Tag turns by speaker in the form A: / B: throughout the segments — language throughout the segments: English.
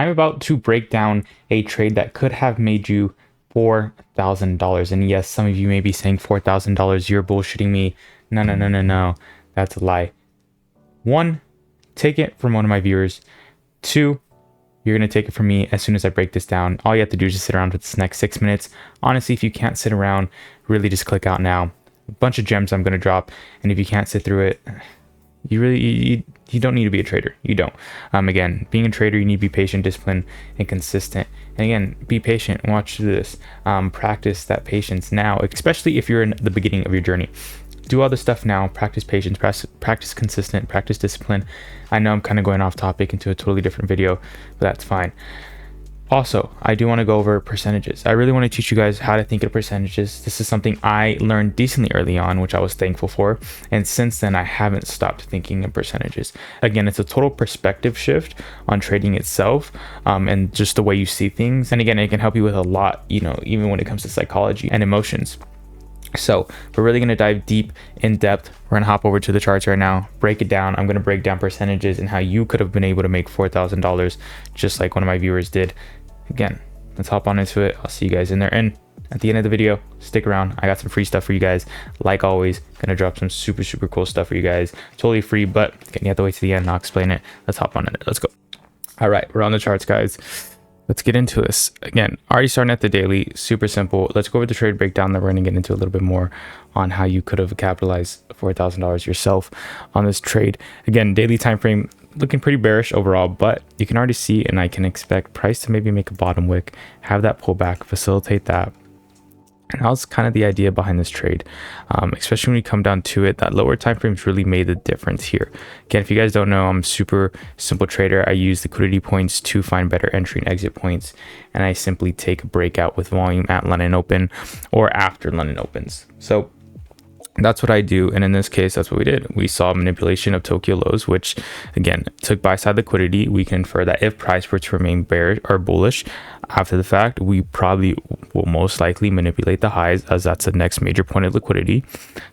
A: I'm about to break down a trade that could have made you $4,000. And yes, some of you may be saying $4,000, you're bullshitting me. No, no, no, no, no. That's a lie. One, take it from one of my viewers. Two, you're going to take it from me as soon as I break this down. All you have to do is just sit around for this next 6 minutes. Honestly, if you can't sit around, really just click out now. A bunch of gems I'm going to drop. And if you can't sit through it, you don't need to be a trader. You don't. Again, being a trader, you need to be patient, disciplined, and consistent. And again, be patient. Watch this. Practice that patience now, especially if you're in the beginning of your journey. Do all this stuff now. Practice patience, practice consistent, practice discipline. I know I'm kind of going off topic into a totally different video, but that's fine. Also, I do want to go over percentages. I really want to teach you guys how to think of percentages. This is something I learned decently early on, which I was thankful for. And since then, I haven't stopped thinking in percentages. Again, it's a total perspective shift on trading itself, and just the way you see things. And again, it can help you with a lot, even when it comes to psychology and emotions. So we're really going to dive deep in depth. We're going to hop over to the charts right now, break it down. I'm going to break down percentages and how you could have been able to make $4,000 just like one of my viewers did. Again, let's hop on into it. I'll see you guys in there. And at the end of the video, stick around. I got some free stuff for you guys. Like always, gonna drop some super cool stuff for you guys. Totally free, but again, you have to wait to the end. I'll explain it. Let's hop on it. Let's go. All right, we're on the charts, guys. Let's get into this. Again, already starting at the daily, super simple. Let's go over the trade breakdown. Then we're gonna get into a little bit more on how you could have capitalized $4,000 yourself on this trade. Again, daily time frame looking pretty bearish overall, but you can already see, and I can expect price to maybe make a bottom wick, have that pullback, facilitate that. And that was kind of the idea behind this trade, especially when you come down to it. That lower time frames really made the difference here. Again, if you guys don't know, I'm a super simple trader. I use liquidity points to find better entry and exit points, and I simply take a breakout with volume at London Open or after London opens. So that's what I do. And in this case, that's what we did. We saw manipulation of Tokyo lows, which again took buy side liquidity. We can infer that if price were to remain bearish or bullish after the fact, we probably will most likely manipulate the highs, as that's the next major point of liquidity.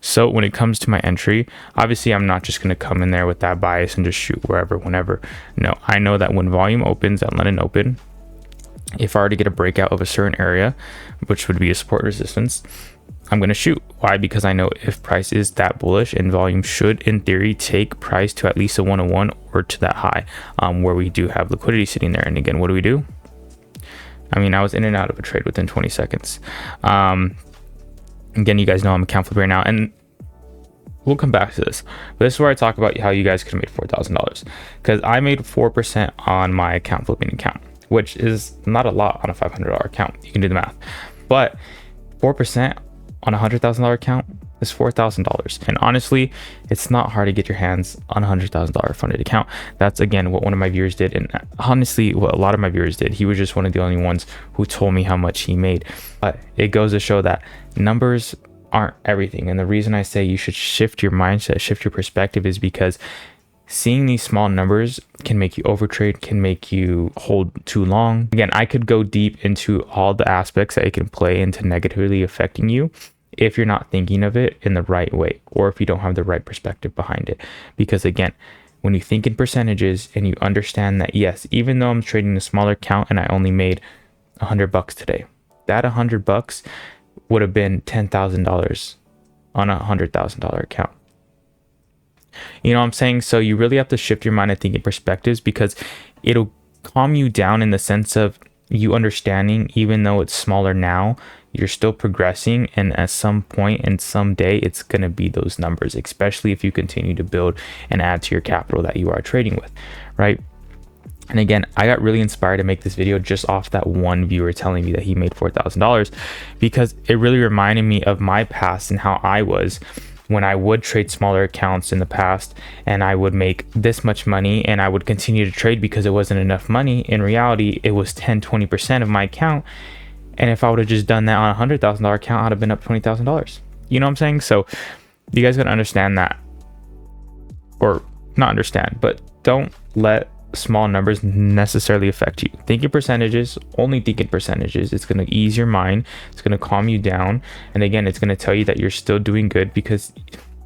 A: So when it comes to my entry, obviously I'm not just going to come in there with that bias and just shoot wherever, whenever. No, I know that when volume opens at London Open, if I were to get a breakout of a certain area, which would be a support resistance, I'm going to shoot. Why? Because I know if price is that bullish, and volume should in theory take price to at least a 101 or to that high, where we do have liquidity sitting there. And again, what do? I mean, I was in and out of a trade within 20 seconds. Again, you guys know I'm account flipper right now, and we'll come back to this. But this is where I talk about how you guys could have made $4,000, because I made 4% on my account flipping account, which is not a lot on a $500 account. You can do the math, but 4% on a $100,000 account is $4,000. And honestly, it's not hard to get your hands on a $100,000 funded account. That's again what one of my viewers did, and honestly what a lot of my viewers did. He was just one of the only ones who told me how much he made. But it goes to show that numbers aren't everything. And the reason I say you should shift your mindset, shift your perspective, is because seeing these small numbers can make you overtrade, can make you hold too long. Again, I could go deep into all the aspects that it can play into negatively affecting you if you're not thinking of it in the right way, or if you don't have the right perspective behind it. Because again, when you think in percentages and you understand that, yes, even though I'm trading a smaller account and I only made $100 today, that $100 would have been $10,000 on a $100,000 account. You know what I'm saying? So you really have to shift your mind and think in perspectives, because it'll calm you down in the sense of you understanding, even though it's smaller now, you're still progressing, and at some point and someday it's going to be those numbers, especially if you continue to build and add to your capital that you are trading with, right? And again, I got really inspired to make this video just off that one viewer telling me that he made $4,000, because it really reminded me of my past and how I was when I would trade smaller accounts in the past, and I would make this much money and I would continue to trade because it wasn't enough money. In reality, it was 10-20% of my account. And if I would have just done that on a $100,000 account, I'd have been up $20,000. You know what I'm saying? So you guys gotta understand that, or not understand, but don't let small numbers necessarily affect you. Think in percentages, only think in percentages. It's going to ease your mind. It's going to calm you down. And again, it's going to tell you that you're still doing good, because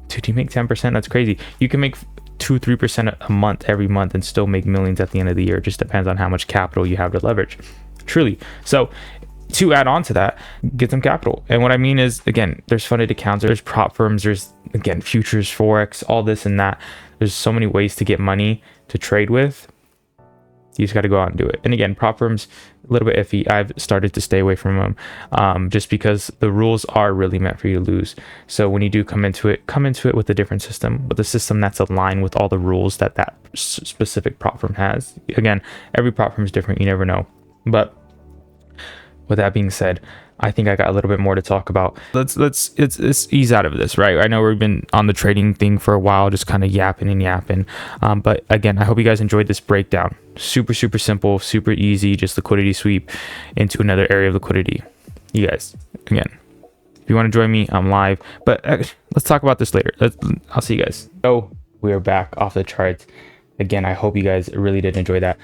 A: dude, you make 10%. That's crazy. You can make 2-3% a month every month and still make millions at the end of the year. It just depends on how much capital you have to leverage, truly. So to add on to that, get some capital. And what I mean is, again, there's funded accounts, there's prop firms, there's, again, futures, forex, all this and that. There's so many ways to get money to trade with. You just got to go out and do it. And again, prop firms, a little bit iffy. I've started to stay away from them, just because the rules are really meant for you to lose. So when you do come into it with a different system, with a system that's aligned with all the rules that that specific prop firm has. Again, every prop firm is different. You never know. But with that being said, I think I got a little bit more to talk about. Let's ease out of this, right? I know we've been on the trading thing for a while, just kind of yapping. But again, I hope you guys enjoyed this breakdown. Super simple, super easy, just liquidity sweep into another area of liquidity. You guys, again, if you want to join me, I'm live. But let's talk about this later. I'll see you guys. So we are back off the charts. Again, I hope you guys really did enjoy that.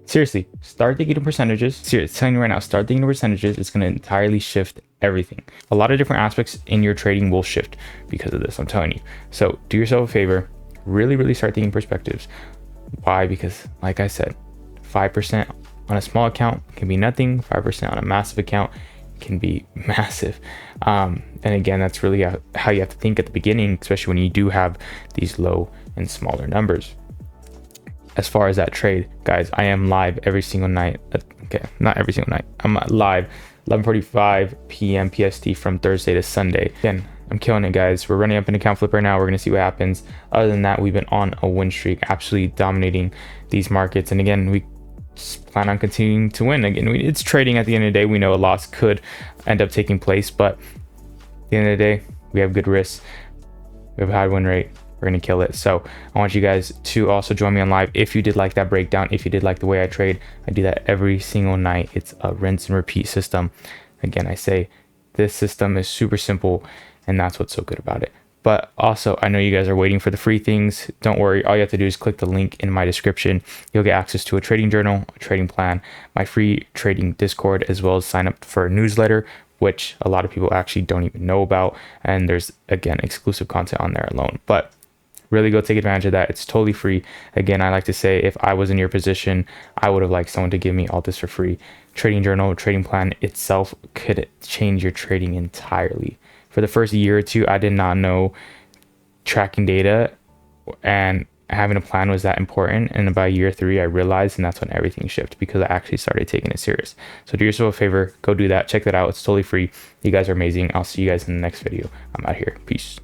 A: Seriously, start thinking in percentages. Seriously, telling you right now, start thinking in percentages. It's going to entirely shift everything. A lot of different aspects in your trading will shift because of this, I'm telling you. So do yourself a favor, really start thinking perspectives. Why? Because like I said, 5% on a small account can be nothing. 5% on a massive account can be massive. And again, that's really how you have to think at the beginning, especially when you do have these low and smaller numbers. As far as that trade, guys, I am live every single night. Okay, not every single night. I'm live 11:45 p.m. PST from Thursday to Sunday. Again, I'm killing it, guys. We're running up an account flip right now. We're going to see what happens. Other than that, we've been on a win streak, absolutely dominating these markets. And again, we plan on continuing to win. Again, it's trading at the end of the day. We know a loss could end up taking place, but at the end of the day, we have good risks. We have a high win rate. We're going to kill it. So I want you guys to also join me on live. If you did like that breakdown, if you did like the way I trade, I do that every single night. It's a rinse and repeat system. Again, I say this system is super simple, and that's what's so good about it. But also, I know you guys are waiting for the free things. Don't worry. All you have to do is click the link in my description. You'll get access to a trading journal, a trading plan, my free trading Discord, as well as sign up for a newsletter, which a lot of people actually don't even know about. And there's, again, exclusive content on there alone. But really go take advantage of that. It's totally free. Again, I like to say, if I was in your position, I would have liked someone to give me all this for free. Trading journal, trading plan itself could change your trading entirely. For the first year or two, I did not know tracking data and having a plan was that important. And by year 3, I realized, and that's when everything shifted, because I actually started taking it serious. So do yourself a favor, go do that. Check that out. It's totally free. You guys are amazing. I'll see you guys in the next video. I'm out here. Peace.